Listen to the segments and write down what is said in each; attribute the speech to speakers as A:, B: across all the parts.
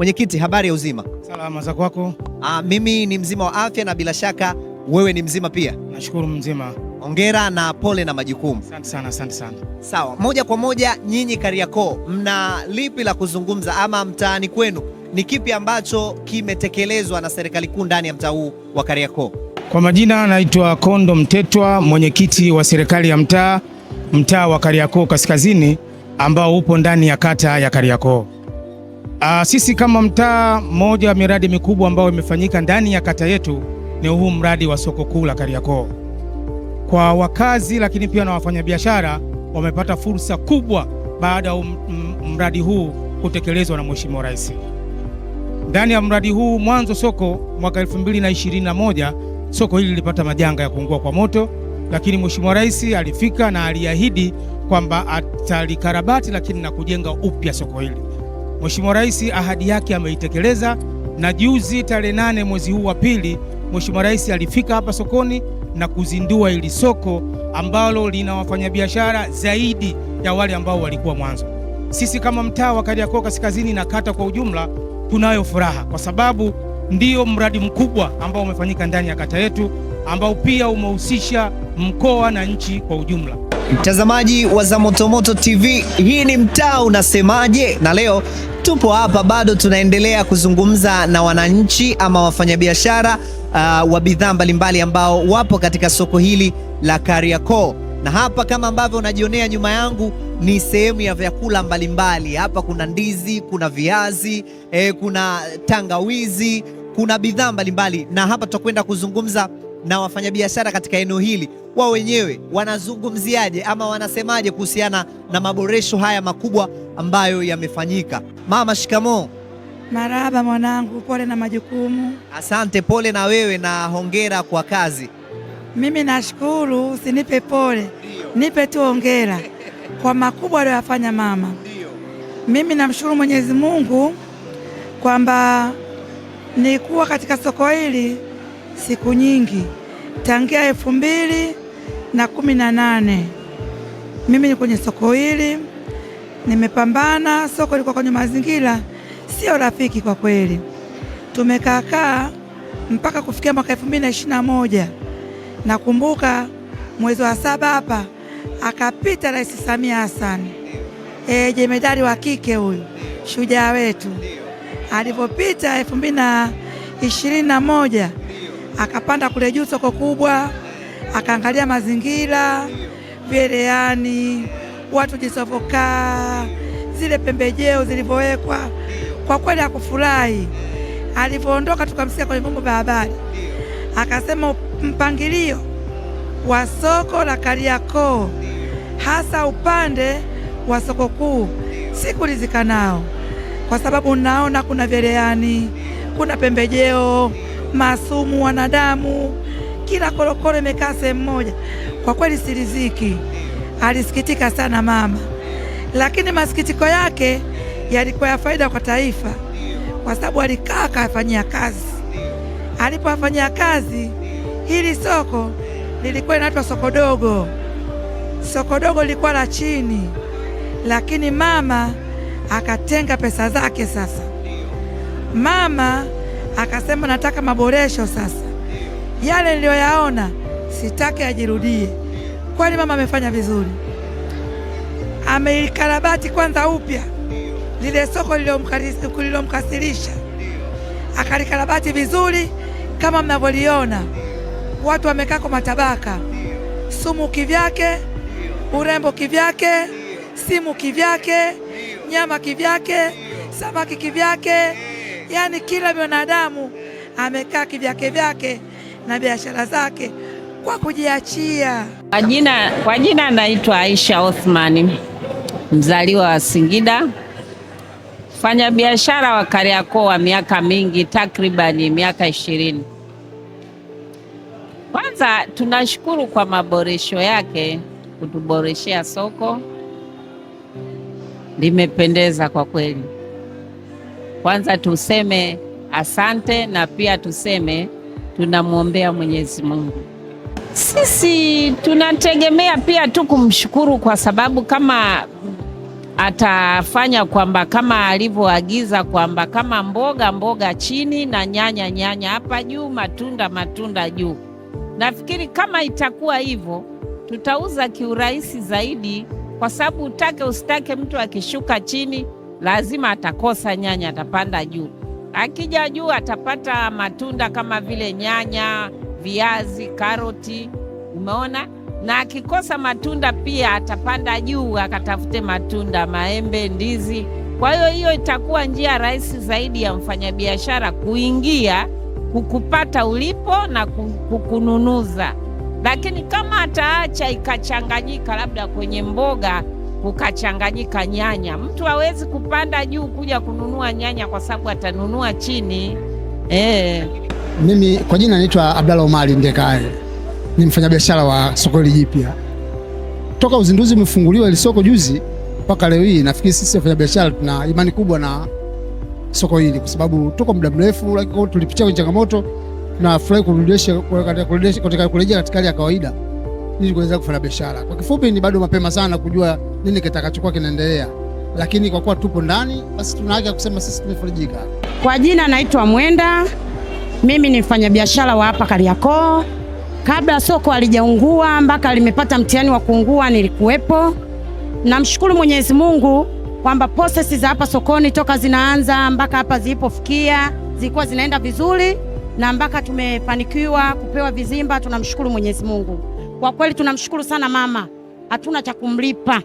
A: Mwenyekiti, habari ya uzima?
B: Salama, za kwako?
A: Mimi ni mzima wa afya na bila shaka wewe ni mzima pia.
B: Nashukuru mzima.
A: Hongera na pole na majukumu.
B: Asante sana.
A: Sawa, moja kwa moja, nyinyi Kariakoo mna lipi la kuzungumza, ama mtaani kwenu ni kipi ambacho kimetekelezwa na serikali kuu ndani ya mtaa huu wa Kariakoo?
B: Kwa majina naitwa Kondo Mtetwa, mwenyekiti wa serikali ya mtaa wa Kariakoo Kaskazini ambao upo ndani ya kata ya Kariakoo. Sisi kama mtaa, moja wa miradi mikubwa ambayo imefanyika ndani ya kata yetu ni huu mradi wa soko kuu la Kariakoo. Kwa wakazi lakini pia na wafanyabiashara wamepata fursa kubwa baada ya mradi huu kutekelezwa na Mheshimiwa Rais. Ndani ya mradi huu, mwanzo soko mwaka 2021 soko hili lilipata majanga ya kuungua kwa moto, lakini Mheshimiwa Rais alifika na aliahidi kwamba atalikarabati lakini na kujenga upya soko hili. Mheshimiwa Rais ahadi yake ameitekeleza, na juzi tarehe 8 mwezi huu wa pili, Mheshimiwa Rais alifika hapa sokoni na kuzindua hili soko ambalo lina wafanyabiashara zaidi ya wale ambao walikuwa mwanzo. Sisi kama mtaa wa Kariakoo Kaskazini na kata kwa ujumla tunayo furaha kwa sababu ndio mradi mkubwa ambao umefanyika ndani ya kata yetu ambao pia umehusisha mkoa na nchi kwa ujumla.
A: Mtazamaji wa Zamotomoto TV, hii ni Mtaa Unasemaje, na leo tupo hapa bado tunaendelea kuzungumza na wananchi ama wafanyabiashara wa bidhaa mbalimbali ambao wapo katika soko hili la Kariakoo. Na hapa kama ambavyo unajionea nyuma yangu ni sehemu ya vyakula mbalimbali. Hapa kuna ndizi, kuna viazi, kuna tangawizi, kuna bidhaa mbalimbali, na hapa tutakwenda kuzungumza na wafanyabiashara katika eneo hili, wao wenyewe wanazungumziaje ama wanasemaje kuhusiana na maboresho haya makubwa ambayo yamefanyika. Mama, shikamoo.
C: Marahaba mwanangu, pole na majukumu.
A: Asante, pole na wewe na hongera kwa kazi.
C: Mimi nashukuru, usinipe pole, nipe tu hongera kwa makubwa aliyofanya mama. Mimi namshukuru Mwenyezi Mungu kwamba nilikuwa katika soko hili siku nyingi tangia 2018. Mimi ni kwenye soko hili nimepambana. Soko liko kwenye mazingira sio rafiki kwa kweli. Tumekaa mpaka kufikia mwaka 2021. Nakumbuka mwezi wa 7 hapa akapita Rais Samia Hassan, jemedari wa kike huyu, shujaa wetu. Alipopita 2021 akapanda kule juu soko kubwa, akaangalia mazingira, vyeleani, watu jisovokaa, zile pembejeo zilivyowekwa. Kwa kweli hakufurahi. Alipoondoka tukamsikia kwenye vyombo vya habari akasema mpangilio wa soko la Kariakoo hasa upande wa soko kuu sikulizika nao, kwa sababu naona kuna vyeleani, kuna pembejeo, masumu wanadamu, kila korokoro imekaa sehemu moja. Kwa kweli siriziki. Alisikitika sana mama, lakini masikitiko yake yalikuwa ya faida kwa taifa, kwa sababu alikaa akafanyia kazi. Alipofanyia kazi, hili soko lilikuwa linaitwa soko dogo. Soko dogo lilikuwa la chini, lakini mama akatenga pesa zake. Sasa mama akasema nataka maboresho sasa, yale niliyoyaona sitaki ajirudie. Kwani mama amefanya vizuri, ameikarabati kwanza upya lile soko lililomkasirisha, akalikarabati vizuri kama mnavyoliona. Watu wamekaa kwa matabaka, sumu kivyake, urembo kivyake, simu kivyake, nyama kivyake, samaki kivyake, yani kila binadamu amekaa kivyake vyake na biashara zake kwa kujiachia.
D: Kwa jina naitwa Aisha Othmani, mzaliwa wa Singida, fanya biashara wa Kariakoo wa miaka mingi, takribani miaka 20. Kwanza tunashukuru kwa maboresho yake, kutuboreshea soko, limependeza kwa kweli. Kwanza tuseme asante, na pia tuseme tunamwombea Mwenyezi Mungu. Sisi tunategemea pia tu kumshukuru, kwa sababu kama atafanya kwamba kama alivyoagiza kwamba kama mboga chini na nyanya hapa juu, matunda juu. Nafikiri kama itakuwa hivyo tutauza kiurahisi zaidi, kwa sababu utake usitake, mtu akishuka chini lazima atakosa nyanya, atapanda juu. Akija juu atapata matunda kama vile nyanya, viazi, karoti, umeona? Na akikosa matunda pia atapanda juu akatafute matunda, maembe, ndizi. Kwa hiyo itakuwa njia rahisi zaidi ya mfanyabiashara kuingia, kukupata ulipo na kukununuza. Lakini kama ataacha ikachanganyika, labda kwenye mboga kukachanganyika nyanya, mtu hawezi kupanda juu kuja kununua nyanya kwa sababu atanunua chini.
E: Mimi kwa jina naitwa Abdalla Omari Ndekae, ni mfanyabiashara wa soko hili jipya. Toka uzinduzi umefunguliwa ile soko juzi mpaka leo hii, nafikiri sisi wafanyabiashara tuna imani kubwa na soko hili, kwa sababu tuko muda mrefu, lakini tulipitia kwenye changamoto. Tunafurahi kurejea katika hali ya kawaida ili kuweza kufanya biashara. Kwa kifupi, ni bado mapema sana kujua nini kitakachokuwa kinaendelea, lakini kwa kuwa tupo ndani, basi tuna haki ya kusema sisi tumefarijika.
F: Kwa jina naitwa Mwenda, mimi ni mfanyabiashara wa hapa Kariakoo. Kabla soko halijaungua mpaka limepata mtihani wa kuungua nilikuwepo. Namshukuru Mwenyezi Mungu kwamba process za hapa sokoni toka zinaanza mpaka hapa zilipofikia zilikuwa zinaenda vizuri, na mpaka tumefanikiwa kupewa vizimba. Tunamshukuru Mwenyezi Mungu. Kwa kweli tunamshukuru sana mama, hatuna cha kumlipa.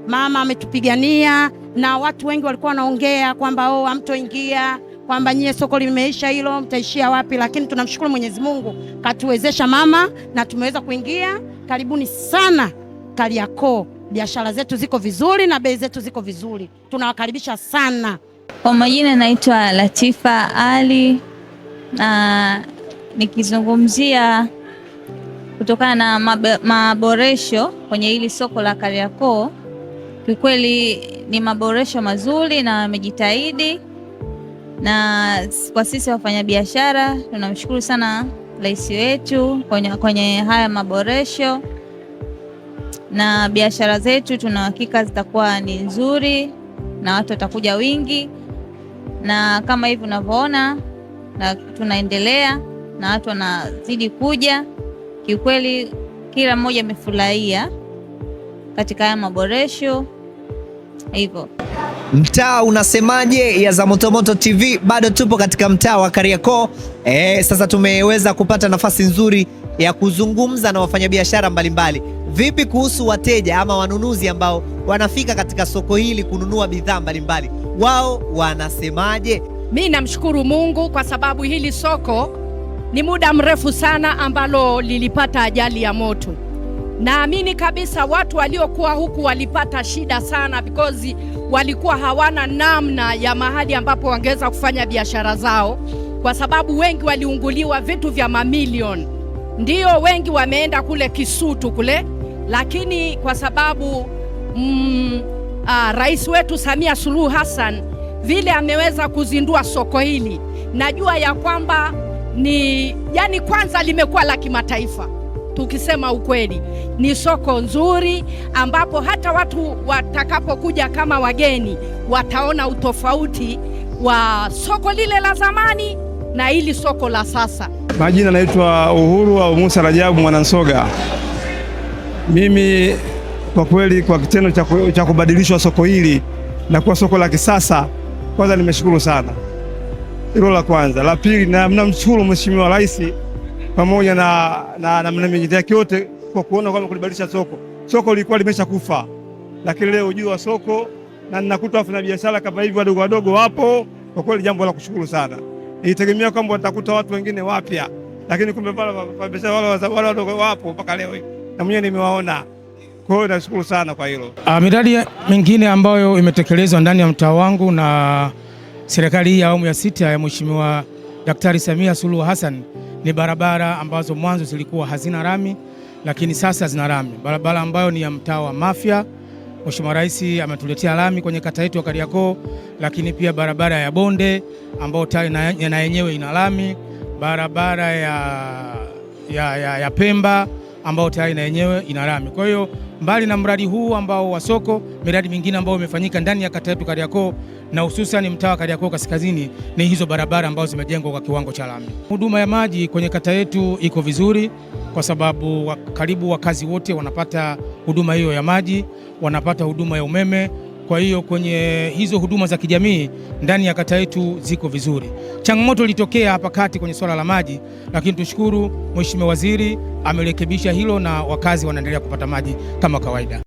F: Mama ametupigania, na watu wengi walikuwa wanaongea kwamba hamtoingia, kwamba nyie soko limeisha hilo, mtaishia wapi? Lakini tunamshukuru Mwenyezi Mungu katuwezesha mama na tumeweza kuingia. Karibuni sana Kariakoo, biashara zetu ziko vizuri na bei zetu ziko vizuri, tunawakaribisha sana.
G: Kwa majina naitwa Latifa Ali, na nikizungumzia kutokana na maboresho kwenye hili soko la Kariakoo. Kikweli ni maboresho mazuri na amejitahidi, na kwa sisi wafanyabiashara tunamshukuru sana rais wetu kwenye haya maboresho, na biashara zetu tuna hakika zitakuwa ni nzuri na watu watakuja wingi, na kama hivi unavyoona na tunaendelea na watu wanazidi kuja. Kiukweli kila mmoja amefurahia katika haya maboresho hivyo.
A: Mtaa unasemaje ya Zamotomoto TV? Bado tupo katika mtaa wa Kariakoo. Sasa tumeweza kupata nafasi nzuri ya kuzungumza na wafanyabiashara mbalimbali. Vipi kuhusu wateja ama wanunuzi ambao wanafika katika soko hili kununua bidhaa mbalimbali, wao wanasemaje?
H: Mimi namshukuru Mungu kwa sababu hili soko ni muda mrefu sana ambalo lilipata ajali ya moto. Naamini kabisa watu waliokuwa huku walipata shida sana, because walikuwa hawana namna ya mahali ambapo wangeweza kufanya biashara zao, kwa sababu wengi waliunguliwa vitu vya mamilioni. Ndio wengi wameenda kule Kisutu kule, lakini kwa sababu rais wetu Samia Suluhu Hassan vile ameweza kuzindua soko hili, najua ya kwamba yani kwanza limekuwa la kimataifa. Tukisema ukweli, ni soko nzuri ambapo hata watu watakapokuja kama wageni wataona utofauti wa soko lile la zamani na hili soko la sasa.
I: Majina naitwa Uhuru au Musa Rajabu Mwanansoga. Mimi kwa kweli kwa kitendo cha kubadilishwa soko hili na kuwa soko la kisasa, kwanza nimeshukuru sana. Hilo la kwanza. La pili, namshukuru Mheshimiwa Rais pamoja na mwenyekiti wake wote kwa kuona kwamba kulibadilisha soko. Soko lilikuwa limeshakufa, lakini leo juu wa soko na ninakuta wafanyabiashara kama hivi wadogo wapo. Kwa kweli jambo la kushukuru sana. Nilitegemea kwamba nitakuta watu wengine wapya, lakini kumbe wafanyabiashara wale wadogo wapo mpaka leo na mwenyewe nimewaona. Kwa hiyo nashukuru sana kwa hilo.
B: Miradi mingine ambayo imetekelezwa ndani ya mtaa wangu na serikali hii ya awamu ya 6 ya Mheshimiwa Daktari Samia Suluhu Hassan ni barabara ambazo mwanzo zilikuwa hazina rami, lakini sasa zina rami. Barabara ambayo ni ya mtaa wa Mafia, Mheshimiwa Rais ametuletea rami kwenye kata yetu ya Kariakoo, lakini pia barabara ya Bonde ambayo tayari na yenyewe ina rami, barabara ya Pemba ambao tayari na yenyewe ina lami. Kwa hiyo mbali na mradi huu ambao wa soko, miradi mingine ambayo imefanyika ndani ya kata yetu Kariakoo na hususan mtaa wa Kariakoo Kaskazini ni hizo barabara ambazo zimejengwa kwa kiwango cha lami. Huduma ya maji kwenye kata yetu iko vizuri kwa sababu karibu wakazi wote wanapata huduma hiyo ya maji, wanapata huduma ya umeme. Kwa hiyo kwenye hizo huduma za kijamii ndani ya kata yetu ziko vizuri. Changamoto ilitokea hapa kati kwenye swala la maji, lakini tushukuru Mheshimiwa Waziri amerekebisha hilo na wakazi wanaendelea kupata maji kama kawaida.